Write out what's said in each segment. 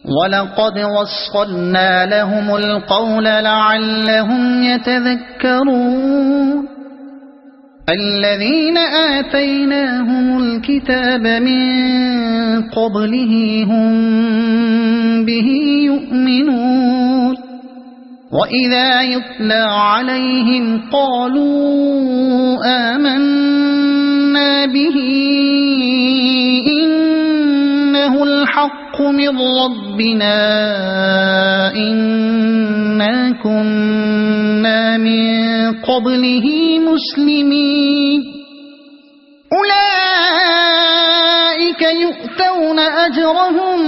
ولقد وصلنا لهم القول لعلهم يتذكرون الذين آتيناهم الكتاب من قبله هم به يؤمنون وإذا يتلى عليهم قالوا آمنا به إنه الحق من ربنا إنا كنا من قبله مسلمين أولئك يؤتون أجرهم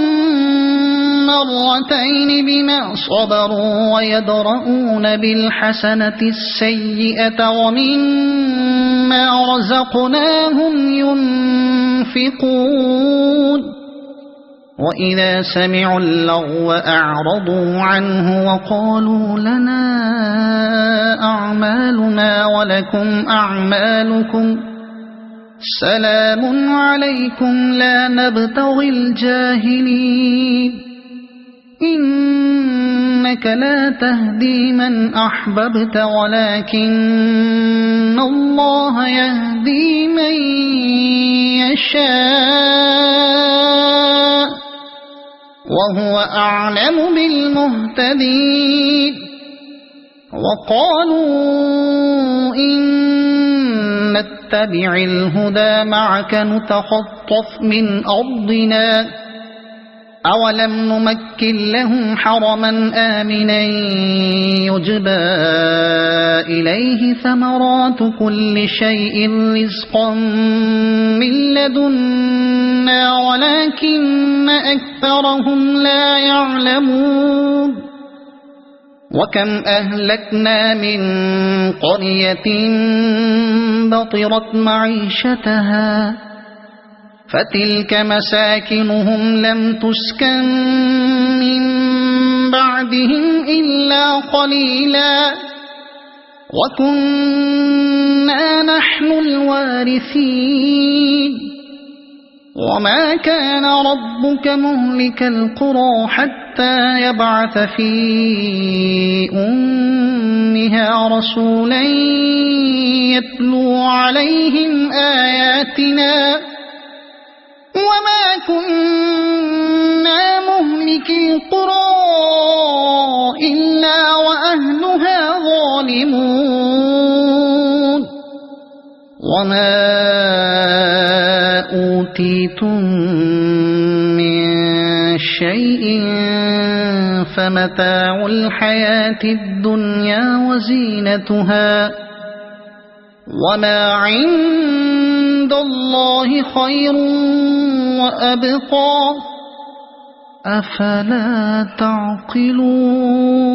مرتين بما صبروا ويدرؤون بالحسنة السيئة ومما رزقناهم ينفقون وإذا سمعوا اللغو أعرضوا عنه وقالوا لنا أعمالنا ولكم أعمالكم سلام عليكم لا نبتغي الجاهلين إنك لا تهدي من أحببت ولكن الله يهدي من يشاء وهو أعلم بالمهتدين وقالوا إن نتبع الهدى معك نتخطف من أرضنا أولم نمكن لهم حرما آمنا يجبى إليه ثمرات كل شيء رزقا من لدنا ولكن أكثرهم لا يعلمون وكم أهلكنا من قرية بطرت معيشتها فتلك مساكنهم لم تسكن من بعدهم إلا قليلا وكنا نحن الوارثين وما كان ربك مهلك القرى حتى يبعث في أمها رسولا يتلو عليهم آياتنا وما كنا مهلك القرى إلا وأهلها ظالمون وما أوتيتم من شيء فمتاع الحياة الدنيا وزينتها وما عند الله خير وأبقى أفلا تعقلون